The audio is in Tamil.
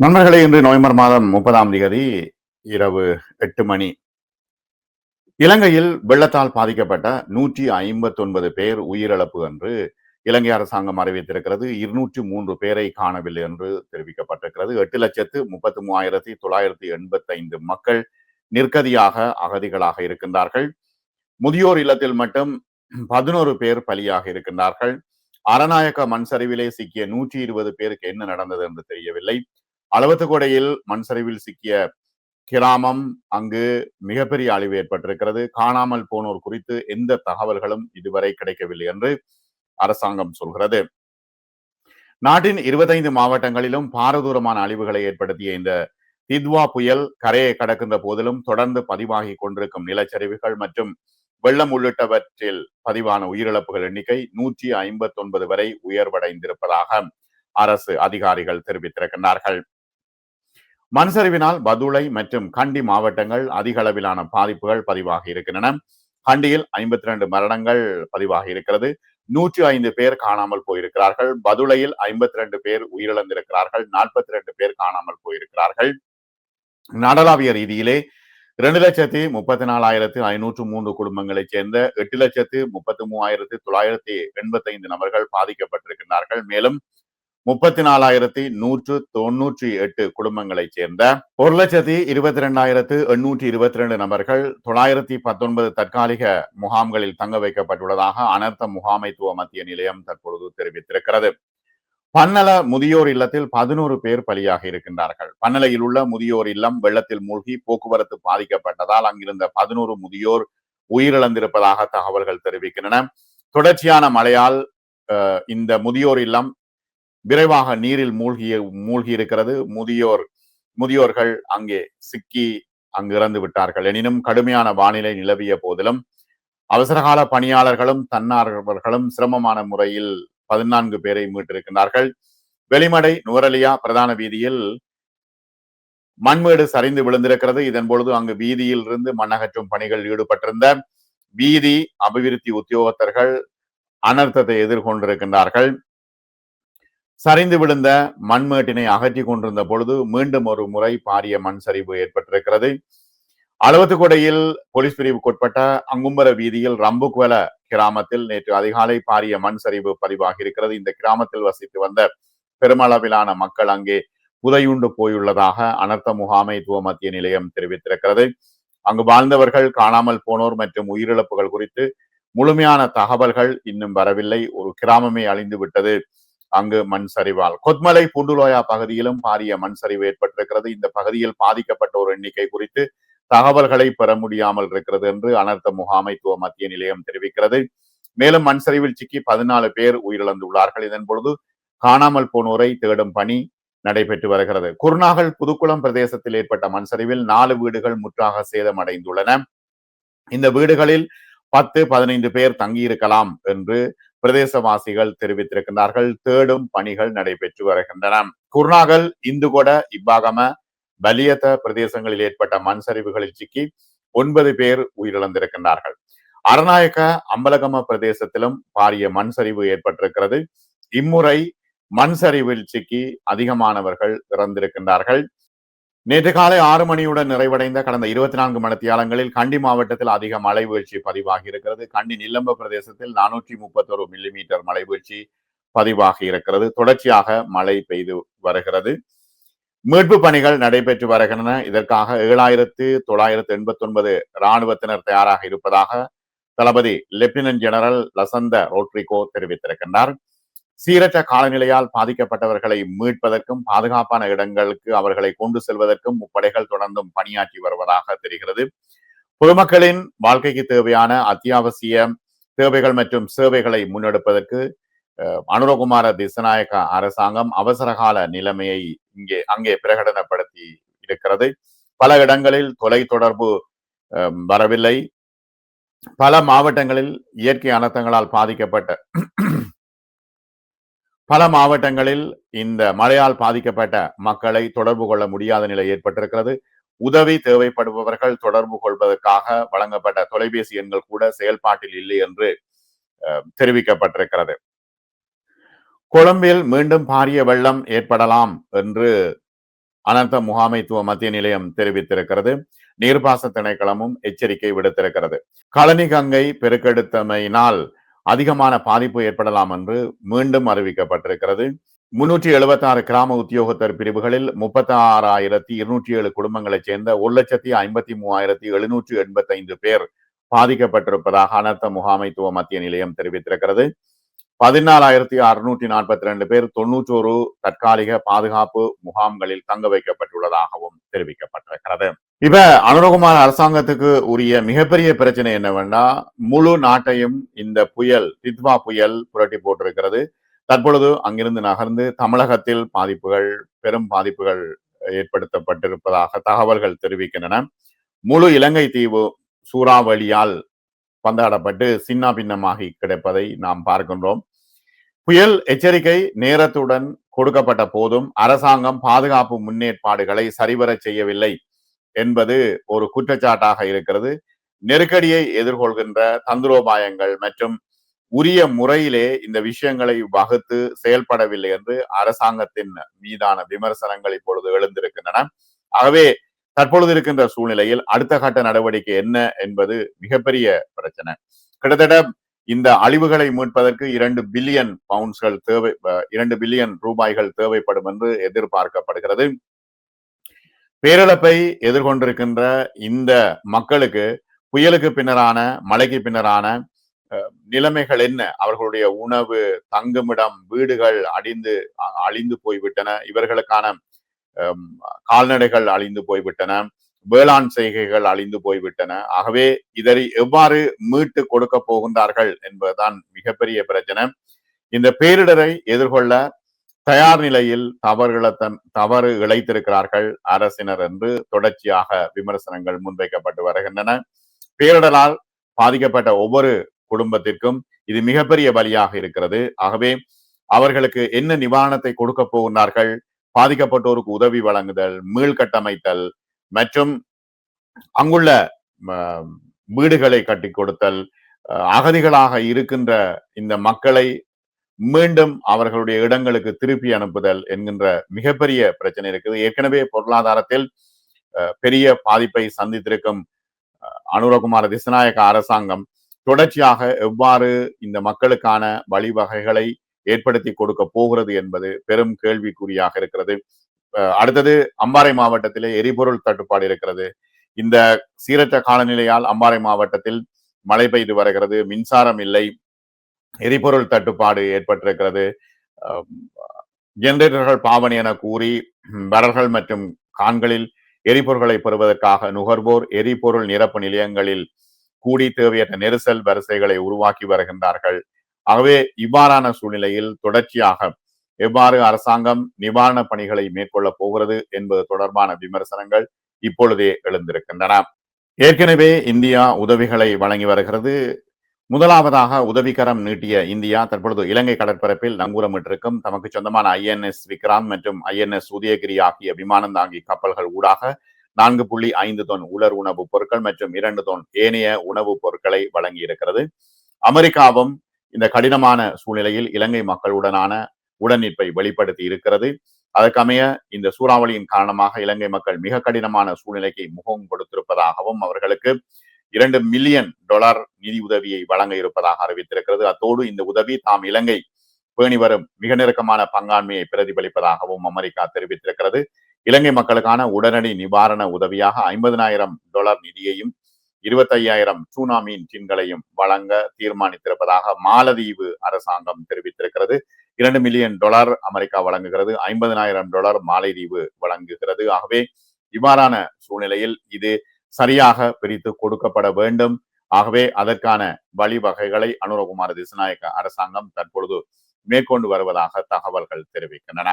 நண்பர்களே, இன்று நவம்பர் மாதம் 30ஆம் தேதி இரவு 8 மணி. இலங்கையில் வெள்ளத்தால் பாதிக்கப்பட்ட 159 பேர் உயிரிழப்பு என்று இலங்கை அரசாங்கம் அறிவித்திருக்கிறது. 203 பேரை காணவில்லை என்று தெரிவிக்கப்பட்டிருக்கிறது. 8,33,985 மக்கள் நிர்கதியாக அகதிகளாக இருக்கின்றார்கள். முதியோர் இல்லத்தில் மட்டும் 11 பேர் பலியாக இருக்கின்றார்கள். அரநாயக்க மண் சரிவிலே சிக்கிய 120 பேருக்கு என்ன நடந்தது என்று தெரியவில்லை. அளவத்துக்கொடையில் மண் சரிவில் சிக்கிய கிராமம் அங்கு மிகப்பெரிய அழிவு ஏற்பட்டிருக்கிறது. காணாமல் போனோர் குறித்து எந்த தகவல்களும் இதுவரை கிடைக்கவில்லை என்று அரசாங்கம் சொல்கிறது. நாட்டின் 25 மாவட்டங்களிலும் பாரதூரமான அழிவுகளை ஏற்படுத்திய இந்த தித்வா புயல் கரையை கடக்கின்ற போதிலும் தொடர்ந்து பதிவாகி கொண்டிருக்கும் நிலச்சரிவுகள் மற்றும் வெள்ளம் உள்ளிட்டவற்றில் பதிவான உயிரிழப்புகள் எண்ணிக்கை 159 வரை உயர்வடைந்திருப்பதாக அரசு அதிகாரிகள் தெரிவித்திருக்கிறார்கள். மண்சரிவினால் பதுளை மற்றும் கண்டி மாவட்டங்கள் அதிக அளவிலான பாதிப்புகள் பதிவாகி இருக்கின்றன. கண்டியில் 52 மரணங்கள் பதிவாகி இருக்கிறது. 105 பேர் காணாமல் போயிருக்கிறார்கள். பதுளையில் 52 பேர் உயிரிழந்திருக்கிறார்கள். 42 பேர் காணாமல் போயிருக்கிறார்கள். நாடளாவிய ரீதியிலே 2,34,503 குடும்பங்களைச் சேர்ந்த 8,33,985 நபர்கள் பாதிக்கப்பட்டிருக்கிறார்கள். மேலும் 34,198 குடும்பங்களைச் சேர்ந்த 1,22,822 நபர்கள் 919 தற்காலிக முகாம்களில் தங்க வைக்கப்பட்டுள்ளதாக அனர்த்த முகாமைத்துவ மத்திய நிலையம் தற்பொழுது தெரிவித்திருக்கிறது. பன்னல முதியோர் இல்லத்தில் 11 பேர் பலியாக இருக்கின்றார்கள். பன்னலையில் உள்ள முதியோர் இல்லம் வெள்ளத்தில் மூழ்கி போக்குவரத்து பாதிக்கப்பட்டதால் அங்கிருந்த 11 முதியோர் உயிரிழந்திருப்பதாக தகவல்கள் தெரிவிக்கின்றன. தொடர்ச்சியான மழையால் இந்த முதியோர் இல்லம் விரைவாக நீரில் மூழ்கி இருக்கிறது. முதியோர்கள் அங்கே சிக்கி அங்கு இறந்து விட்டார்கள். எனினும் கடுமையான வானிலை நிலவிய போதிலும் அவசரகால பணியாளர்களும் தன்னார்வலர்களும் சிரமமான முறையில் 14 பேரை மீட்டிருக்கிறார்கள். வெளிமடை நுவரலியா பிரதான வீதியில் மண்மேடு சரிந்து விழுந்திருக்கிறது. இதன் பொழுது அங்கு வீதியில் இருந்து மண்ணகற்றும் பணிகள் ஈடுபட்டிருந்த வீதி அபிவிருத்தி உத்தியோகத்தர்கள் அனர்த்தத்தை எதிர்கொண்டிருக்கின்றார்கள். சரிந்து விழுந்த மண்மேட்டினை அகற்றி கொண்டிருந்த பொழுது மீண்டும் ஒரு முறை பாரிய மண் சரிவு ஏற்பட்டிருக்கிறது. அளவத்துக்கொடையில் போலீஸ் பிரிவுக்குட்பட்ட அங்கும்பர வீதியில் ரம்புக்வல கிராமத்தில் நேற்று அதிகாலை பாரிய மண் சரிவு பதிவாகி இருக்கிறது. இந்த கிராமத்தில் வசித்து வந்த பெருமளவிலான மக்கள் அங்கே புதையுண்டு போயுள்ளதாக அனர்த்த முகாமைத்துவ மத்திய நிலையம் தெரிவித்திருக்கிறது. அங்கு வாழ்ந்தவர்கள் காணாமல் போனோர் மற்றும் உயிரிழப்புகள் குறித்து முழுமையான தகவல்கள் இன்னும் வரவில்லை. ஒரு கிராமமே அழிந்து விட்டது அங்கு மண் சரிவால். கொத்மலை பூண்டுலோயா பகுதியிலும் பாரிய மண் சரிவு ஏற்பட்டிருக்கிறது. இந்த பகுதியில் பாதிக்கப்பட்ட ஒரு எண்ணிக்கை குறித்து தகவல்களை பெற முடியாமல் இருக்கிறது என்று அனர்த்த முகாமைத்துவ மத்திய நிலையம் தெரிவிக்கிறது. மேலும் மண் சரிவில் சிக்கி 14 பேர் உயிரிழந்துள்ளார்கள். இதன் பொழுது காணாமல் போனோரை தேடும் பணி நடைபெற்று வருகிறது. குருநாகல் புதுக்குளம் பிரதேசத்தில் ஏற்பட்ட மண் சரிவில் 4 வீடுகள் முற்றாக சேதமடைந்துள்ளன. இந்த வீடுகளில் 10-15 பேர் தங்கியிருக்கலாம் என்று பிரதேசவாசிகள் தெரிவித்திருக்கிறார்கள். தேடும் பணிகள் நடைபெற்று வருகின்றன. குருநாகல், இந்துகொட, இப்பாகம, பலியத்த பிரதேசங்களில் ஏற்பட்ட மண் சரிவுகளில் சிக்கி 9 பேர் உயிரிழந்திருக்கின்றார்கள். அரநாயக்க அம்பலகம பிரதேசத்திலும் பாரிய மண் சரிவு ஏற்பட்டிருக்கிறது. இம்முறை மண் சரிவில் சிக்கி அதிகமானவர்கள் இறந்திருக்கின்றார்கள். நேற்று காலை 6 மணியுடன் நிறைவடைந்த கடந்த 24 மணித்தியாலங்களில் கண்டி மாவட்டத்தில் அதிக மழை வீழ்ச்சி பதிவாகி இருக்கிறது. கண்டி நில்லம்ப பிரதேசத்தில் 431 மில்லிமீட்டர் மழை வீழ்ச்சி பதிவாகி இருக்கிறது. தொடர்ச்சியாக மழை பெய்து வருகிறது. மீட்பு பணிகள் நடைபெற்று வருகின்றன. இதற்காக 7,989 இராணுவத்தினர் தயாராக இருப்பதாக தளபதி லெப்டினன்ட் ஜெனரல் லசந்த ரோட்ரிகோ தெரிவித்திருக்கின்றார். சீரற்ற காலநிலையால் பாதிக்கப்பட்டவர்களை மீட்பதற்கும் பாதுகாப்பான இடங்களுக்கு அவர்களை கொண்டு செல்வதற்கும் முப்படைகள் தொடர்ந்தும் பணியாற்றி வருவதாக தெரிகிறது. பொதுமக்களின் வாழ்க்கைக்கு தேவையான அத்தியாவசிய தேவைகள் மற்றும் சேவைகளை முன்னெடுப்பதற்கு அனுரகுமார திசநாயக்க அரசாங்கம் அவசரகால நிலைமையை அங்கே பிரகடனப்படுத்தி இருக்கிறது. பல இடங்களில் தொலை தொடர்பு வரவில்லை. பல மாவட்டங்களில் இயற்கை அனர்த்தங்களால் பாதிக்கப்பட்ட இந்த மழையால் பாதிக்கப்பட்ட மக்களை தொடர்பு கொள்ள முடியாத நிலை ஏற்பட்டிருக்கிறது. உதவி தேவைப்படுபவர்கள் தொடர்பு கொள்வதற்காக வழங்கப்பட்ட தொலைபேசி எண்கள் கூட செயல்பாட்டில் இல்லை என்று தெரிவிக்கப்பட்டிருக்கிறது. கொழும்பில் மீண்டும் பாரிய வெள்ளம் ஏற்படலாம் என்று அனர்த்த முகாமைத்துவ மத்திய நிலையம் தெரிவித்திருக்கிறது. நீர்ப்பாச திணைக்களமும் எச்சரிக்கை விடுத்திருக்கிறது. களனி கங்கை பெருக்கெடுத்தமையினால் அதிகமான பாதிப்பு ஏற்படலாம் என்று மீண்டும் அறிவிக்கப்பட்டிருக்கிறது. 376 கிராம உத்தியோகத்தர் பிரிவுகளில் 36,207 குடும்பங்களைச் சேர்ந்த 1,53,785 பேர் பாதிக்கப்பட்டிருப்பதாக அனர்த்த முகாமைத்துவ மத்திய நிலையம் தெரிவித்திருக்கிறது. 14,642 பேர் 91 தற்காலிக பாதுகாப்பு முகாம்களில் தங்க வைக்கப்பட்டுள்ளதாகவும் தெரிவிக்கப்பட்டிருக்கிறது. இப்ப அனுரகுமார் அரசாங்கத்துக்கு உரிய மிகப்பெரிய பிரச்சனை என்னவென்றா, முழு நாட்டையும் இந்த புயல் தித்வா புயல் புரட்டி போட்டிருக்கிறது. தற்பொழுது அங்கிருந்து நகர்ந்து தமிழகத்தில் பெரும் பாதிப்புகள் ஏற்படுத்தப்பட்டிருப்பதாக தகவல்கள் தெரிவிக்கின்றன. முழு இலங்கை தீவு சூறாவளியால் பந்தாடப்பட்டு சின்ன பின்னமாகி கிடைப்பதை நாம் பார்க்கின்றோம். புயல் எச்சரிக்கை நேரத்துடன் கொடுக்கப்பட்ட போதும் அரசாங்கம் பாதுகாப்பு முன்னேற்பாடுகளை சரிவர செய்யவில்லை என்பது ஒரு குற்றச்சாட்டாக இருக்கிறது. நெருக்கடியை எதிர்கொள்கின்ற தந்திரோபாயங்கள் மற்றும் உரிய முறையிலே இந்த விஷயங்களை வகுத்து செயல்படவில்லை என்று அரசாங்கத்தின் மீதான விமர்சனங்கள் இப்பொழுது எழுந்திருக்கின்றன. ஆகவே தற்பொழுது இருக்கின்ற சூழ்நிலையில் அடுத்த கட்ட நடவடிக்கை என்ன என்பது மிகப்பெரிய பிரச்சனை. கிட்டத்தட்ட இந்த அழிவுகளை மீட்பதற்கு 2 பில்லியன் பவுண்ட்ஸ்கள் 2 பில்லியன் ரூபாய்கள் தேவைப்படும் என்று எதிர்பார்க்கப்படுகிறது. பேரிழப்பை எதிர்கொண்டிருக்கின்ற இந்த மக்களுக்கு புயலுக்கு பின்னரான மழைக்கு பின்னரான நிலைமைகள் என்ன? அவர்களுடைய உணவு, தங்குமிடம், வீடுகள் அழிந்து போய்விட்டன. இவர்களுக்கான கால்நடைகள் அழிந்து போய்விட்டன. வேளாண் செய்கைகள் அழிந்து போய்விட்டன. ஆகவே இதை எவ்வாறு மீட்டு கொடுக்க போகின்றார்கள் என்பதுதான் மிகப்பெரிய பிரச்சனை. இந்த பேரிடரை எதிர்கொள்ள தயார் நிலையில் தவறு இழைத்திருக்கிறார்கள் அரசினர் என்று தொடர்ச்சியாக விமர்சனங்கள் முன்வைக்கப்பட்டு வருகின்றன. பேரிடரால் பாதிக்கப்பட்ட ஒவ்வொரு குடும்பத்திற்கும் இது மிகப்பெரிய பலியாக இருக்கிறது. ஆகவே அவர்களுக்கு என்ன நிவாரணத்தை கொடுக்க போகின்றார்கள்? பாதிக்கப்பட்டோருக்கு உதவி வழங்குதல், மீள்கட்டமைத்தல் மற்றும் அங்குள்ள வீடுகளை கட்டி கொடுத்தல், அகதிகளாக இருக்கின்ற இந்த மக்களை மீண்டும் அவர்களுடைய இடங்களுக்கு திருப்பி அனுப்புதல் என்கின்ற மிகப்பெரிய பிரச்சனை இருக்குது. ஏற்கனவே பொருளாதாரத்தில் பெரிய பாதிப்பை சந்தித்திருக்கும் அனுரகுமார திசாநாயக்க அரசாங்கம் தொடர்ச்சியாக எவ்வாறு இந்த மக்களுக்கான வழிவகைகளை ஏற்படுத்தி கொடுக்க போகிறது என்பது பெரும் கேள்விக்குறியாக இருக்கிறது. அடுத்தது அம்பாறை மாவட்டத்திலே எரிபொருள் தட்டுப்பாடு இருக்கிறது. இந்த சீரற்ற காலநிலையால் அம்பாறை மாவட்டத்தில் மழை பெய்து வருகிறது, மின்சாரம் இல்லை, எரிபொருள் தட்டுப்பாடு ஏற்பட்டிருக்கிறது. ஜெனரேட்டர்கள் பாவனை என கூறி வரர்கள் மற்றும் கான்களில் எரிபொருள்களை பெறுவதற்காக நுகர்வோர் எரிபொருள் நிரப்பு நிலையங்களில் கூடி தேவையற்ற நெரிசல் வரிசைகளை உருவாக்கி வருகின்றார்கள். ஆகவே இவ்வாறான சூழ்நிலையில் தொடர்ச்சியாக எவ்வாறு அரசாங்கம் நிவாரண பணிகளை மேற்கொள்ள போகிறது என்பது தொடர்பான விமர்சனங்கள் இப்பொழுதே எழுந்திருக்கின்றன. ஏற்கனவே இந்தியா உதவிகளை வழங்கி வருகிறது. முதலாவதாக உதவிக்கரம் நீட்டிய இந்தியா தற்பொழுது இலங்கை கடற்பரப்பில் நங்கூரமிட்டிருக்கும் தமக்கு சொந்தமான INS விக்ராந்த் மற்றும் INS உதயகிரி ஆகிய விமானம் தாங்கி கப்பல்கள் ஊடாக 4.5 தொன் உலர் உணவுப் பொருட்கள் மற்றும் 2 தொன் ஏனைய உணவுப் பொருட்களை வழங்கி இருக்கிறது. அமெரிக்காவும் இந்த கடினமான சூழ்நிலையில் இலங்கை மக்களுடனான உடனிப்பை வெளிப்படுத்தி இருக்கிறது. அதற்கமைய இந்த சூறாவளியின் காரணமாக இலங்கை மக்கள் மிக கடினமான சூழ்நிலைக்கு முகம் கொடுத்திருப்பதாகவும் அவர்களுக்கு $2 மில்லியன் நிதி உதவியை வழங்க இருப்பதாக அறிவித்திருக்கிறது. அத்தோடு இந்த உதவி தாம் இலங்கை பேணி வரும் மிக நெருக்கமான பங்காண்மையை பிரதிபலிப்பதாகவும் அமெரிக்கா தெரிவித்திருக்கிறது. இலங்கை மக்களுக்கான உடனடி நிவாரண உதவியாக $50,000 நிதியையும் 25,000 டூனா மீன் டின்களையும் வழங்க தீர்மானித்திருப்பதாக மாலதீவு அரசாங்கம் தெரிவித்திருக்கிறது. $2 மில்லியன் அமெரிக்கா வழங்குகிறது, $50,000 மாலைதீவு வழங்குகிறது. ஆகவே இவ்வாறான சூழ்நிலையில் இது சரியாக பிரித்து கொடுக்கப்பட வேண்டும். ஆகவே அதற்கான வழிவகைகளை அனுரகுமார திசாநாயக்க அரசாங்கம் தற்பொழுது மேற்கொண்டு வருவதாக தகவல்கள் தெரிவிக்கின்றன.